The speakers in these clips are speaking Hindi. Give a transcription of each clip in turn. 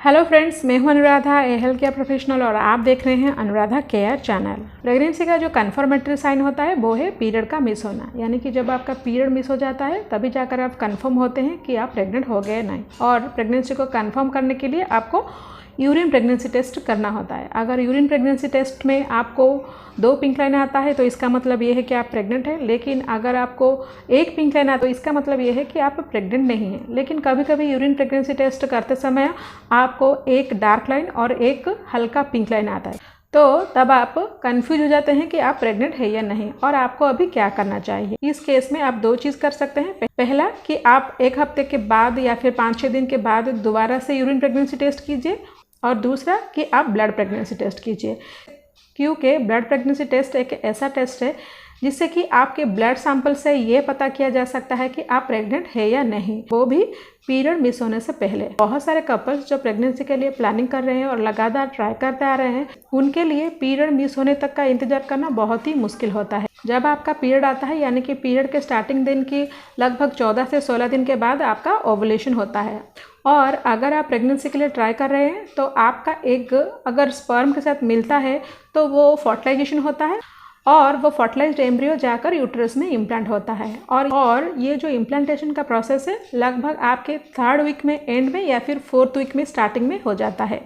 हेलो फ्रेंड्स, मैं हूं अनुराधा, ए हेल्थ केयर प्रोफेशनल और आप देख रहे हैं अनुराधा केयर चैनल। प्रेगनेंसी का जो कन्फर्मेटरी साइन होता है वो है पीरियड का मिस होना, यानी कि जब आपका पीरियड मिस हो जाता है तभी जाकर आप कंफर्म होते हैं कि आप प्रेग्नेंट हो गए नहीं। और प्रेगनेंसी को कंफर्म करने के लिए आपको यूरिन प्रेगनेंसी टेस्ट करना होता है। अगर यूरिन प्रेगनेंसी टेस्ट में आपको 2 पिंक लाइन आता है तो इसका मतलब ये है कि आप प्रेग्नेंट हैं, लेकिन अगर आपको 1 पिंक लाइन आता है तो इसका मतलब ये है कि आप प्रेग्नेंट नहीं हैं। लेकिन कभी कभी यूरिन प्रेगनेंसी टेस्ट करते समय आपको 1 डार्क लाइन और 1 हल्का पिंक लाइन आता है, तो तब आप कंफ्यूज हो जाते हैं कि आप प्रेग्नेंट है या नहीं और आपको अभी क्या करना चाहिए। इस केस में आप 2 चीज़ कर सकते हैं। पहला कि आप 1 हफ्ते के बाद या फिर 5-6 दिन के बाद दोबारा से यूरिन प्रेगनेंसी टेस्ट कीजिए, और दूसरा कि आप ब्लड प्रेगनेंसी टेस्ट कीजिए, क्योंकि ब्लड प्रेगनेंसी टेस्ट एक ऐसा टेस्ट है जिससे कि आपके ब्लड सैंपल से ये पता किया जा सकता है कि आप प्रेग्नेंट है या नहीं, वो भी पीरियड मिस होने से पहले। बहुत सारे कपल्स जो प्रेगनेंसी के लिए प्लानिंग कर रहे हैं और लगातार ट्राई करते आ रहे हैं, उनके लिए पीरियड मिस होने तक का इंतजार करना बहुत ही मुश्किल होता है। जब आपका पीरियड आता है, यानी कि पीरियड के स्टार्टिंग दिन की लगभग 14 से 16 दिन के बाद आपका ओवुलेशन होता है, और अगर आप प्रेगनेंसी के लिए ट्राई कर रहे हैं तो आपका एग अगर स्पर्म के साथ मिलता है तो वो फर्टिलाइजेशन होता है और वो फर्टिलाइज्ड एम्ब्रियो जाकर यूट्रस में इम्प्लांट होता है। और ये जो इम्प्लांटेशन का प्रोसेस है लगभग आपके 3rd वीक में एंड में या फिर 4th वीक में स्टार्टिंग में हो जाता है।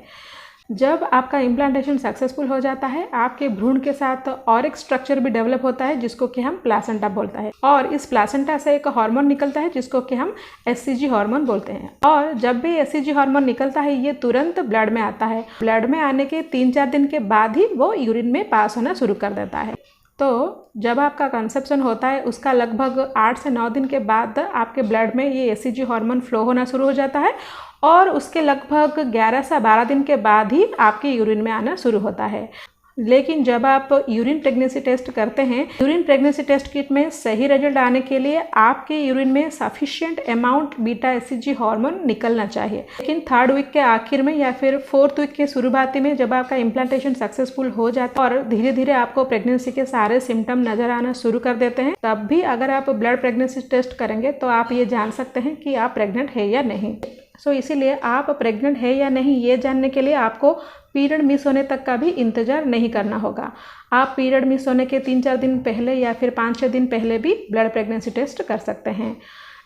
जब आपका इम्प्लांटेशन सक्सेसफुल हो जाता है, आपके भ्रूण के साथ और एक स्ट्रक्चर भी डेवलप होता है जिसको कि हम प्लासेंटा बोलते हैं, और इस प्लासेंटा से एक हार्मोन निकलता है जिसको कि हम एचसीजी हार्मोन बोलते हैं। और जब भी एचसीजी हार्मोन निकलता है ये तुरंत ब्लड में आता है। ब्लड में आने के 3-4 दिन के बाद ही वो यूरिन में पास होना शुरू कर देता है। तो जब आपका कंसेप्शन होता है उसका लगभग 8 से 9 दिन के बाद आपके ब्लड में ये एचसीजी हार्मोन फ्लो होना शुरू हो जाता है, और उसके लगभग 11 से 12 दिन के बाद ही आपके यूरिन में आना शुरू होता है। लेकिन जब आप यूरिन प्रेगनेंसी टेस्ट करते हैं, यूरिन प्रेगनेंसी टेस्ट किट में सही रिजल्ट आने के लिए आपके यूरिन में sufficient amount beta HCG hormone निकलना चाहिए। लेकिन 3rd वीक के आखिर में या फिर 4th वीक के शुरुआती में जब आपका इम्प्लांटेशन सक्सेसफुल हो जाता है और धीरे धीरे आपको प्रेगनेंसी के सारे सिम्टम नजर आना शुरू कर देते हैं, तब भी अगर आप ब्लड प्रेगनेंसी टेस्ट करेंगे तो आप ये जान सकते हैं कि आप प्रेग्नेंट है या नहीं। इसीलिए आप प्रेग्नेंट है या नहीं ये जानने के लिए आपको पीरियड मिस होने तक का भी इंतजार नहीं करना होगा। आप पीरियड मिस होने के 3-4 दिन पहले या फिर 5-6 दिन पहले भी ब्लड प्रेगनेंसी टेस्ट कर सकते हैं।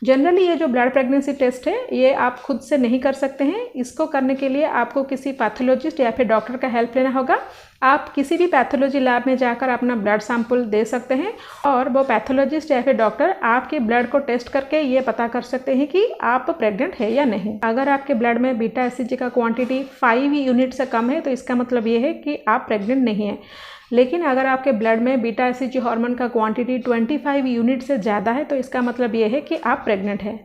जनरली ये जो ब्लड प्रेगनेंसी टेस्ट है ये आप खुद से नहीं कर सकते हैं। इसको करने के लिए आपको किसी पैथोलॉजिस्ट या फिर डॉक्टर का हेल्प लेना होगा। आप किसी भी पैथोलॉजी लैब में जाकर अपना ब्लड सैंपल दे सकते हैं, और वो पैथोलॉजिस्ट या फिर डॉक्टर आपके ब्लड को टेस्ट करके ये पता कर सकते हैं कि आप प्रेग्नेंट है या नहीं। अगर आपके ब्लड में बीटा एचसीजी का क्वांटिटी 5 यूनिट से कम है तो इसका मतलब ये है कि आप प्रेग्नेंट नहीं हैं। लेकिन अगर आपके ब्लड में बीटा एचसीजी हार्मोन का क्वांटिटी 25 यूनिट से ज़्यादा है तो इसका मतलब ये है कि आप प्रेग्नेंट हैं।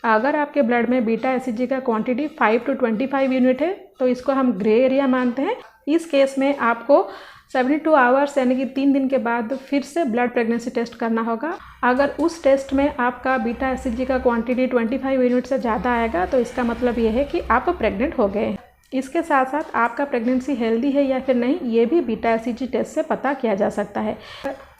अगर आपके ब्लड में बीटा एचसीजी का क्वांटिटी 5 to 25 यूनिट है तो इसको हम ग्रे एरिया मानते हैं। इस केस में आपको 72 आवर्स यानी कि 3 दिन के बाद फिर से ब्लड प्रेगनेंसी टेस्ट करना होगा। अगर उस टेस्ट में आपका बीटा एचसीजी का क्वांटिटी 25 यूनिट से ज़्यादा आएगा तो इसका मतलब ये है कि आप प्रेग्नेंट हो गए। इसके साथ साथ आपका प्रेगनेंसी हेल्दी है या फिर नहीं ये भी बीटा एचसीजी टेस्ट से पता किया जा सकता है।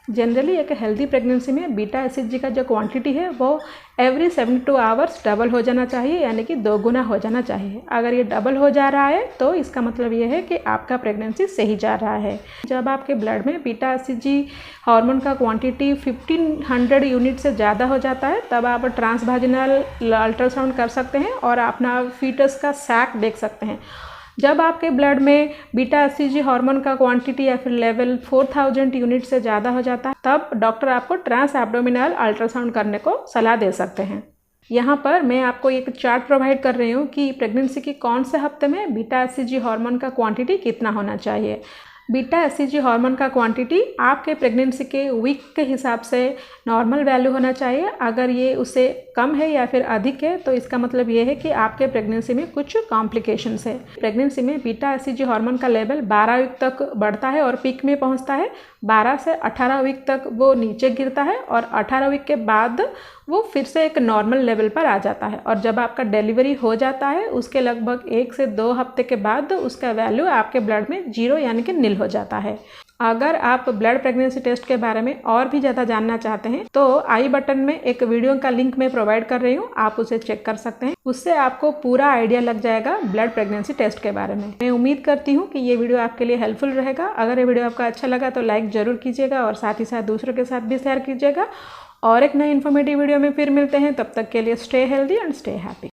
जनरली एक हेल्दी प्रेगनेंसी में बीटा एचसीजी का जो क्वांटिटी है वो एवरी 72 आवर्स डबल हो जाना चाहिए, यानी कि 2 गुना हो जाना चाहिए। अगर ये डबल हो जा रहा है तो इसका मतलब ये है कि आपका प्रेगनेंसी सही जा रहा है। जब आपके ब्लड में बीटा एचसीजी हार्मोन का क्वांटिटी 1500 यूनिट से ज़्यादा हो जाता है तब आप ट्रांसवाजिनल अल्ट्रासाउंड कर सकते हैं और अपना फीटस का सैक देख सकते हैं। जब आपके ब्लड में बीटा एचसीजी हार्मोन का क्वांटिटी या फिर लेवल 4000 यूनिट से ज़्यादा हो जाता है तब डॉक्टर आपको ट्रांस एब्डोमिनल अल्ट्रासाउंड करने को सलाह दे सकते हैं। यहाँ पर मैं आपको एक चार्ट प्रोवाइड कर रही हूँ कि प्रेगनेंसी के कौन से हफ्ते में बीटा एचसीजी हार्मोन का क्वांटिटी कितना होना चाहिए। बीटा एचसीजी हार्मोन का क्वांटिटी आपके प्रेगनेंसी के वीक के हिसाब से नॉर्मल वैल्यू होना चाहिए। अगर ये उससे कम है या फिर अधिक है तो इसका मतलब ये है कि आपके प्रेगनेंसी में कुछ कॉम्प्लिकेशंस है। प्रेगनेंसी में बीटा एचसीजी हार्मोन का लेवल 12 वीक तक बढ़ता है और पीक में पहुंचता है। 12 से 18 वीक तक वो नीचे गिरता है और 18 वीक के बाद वो फिर से एक नॉर्मल लेवल पर आ जाता है। और जब आपका डिलीवरी हो जाता है उसके लगभग 1 से 2 हफ्ते के बाद उसका वैल्यू आपके ब्लड में 0 यानी कि निल हो जाता है। अगर आप ब्लड प्रेगनेंसी टेस्ट के बारे में और भी ज़्यादा जानना चाहते हैं तो आई बटन में एक वीडियो का लिंक मैं प्रोवाइड कर रही हूँ, आप उसे चेक कर सकते हैं। उससे आपको पूरा आइडिया लग जाएगा ब्लड प्रेगनेंसी टेस्ट के बारे में। मैं उम्मीद करती हूँ कि ये वीडियो आपके लिए हेल्पफुल रहेगा। अगर ये वीडियो आपका अच्छा लगा तो लाइक ज़रूर कीजिएगा और साथ ही साथ दूसरों के साथ भी शेयर कीजिएगा। और एक नई इन्फॉर्मेटिव वीडियो में फिर मिलते हैं, तब तक के लिए stay healthy and stay happy.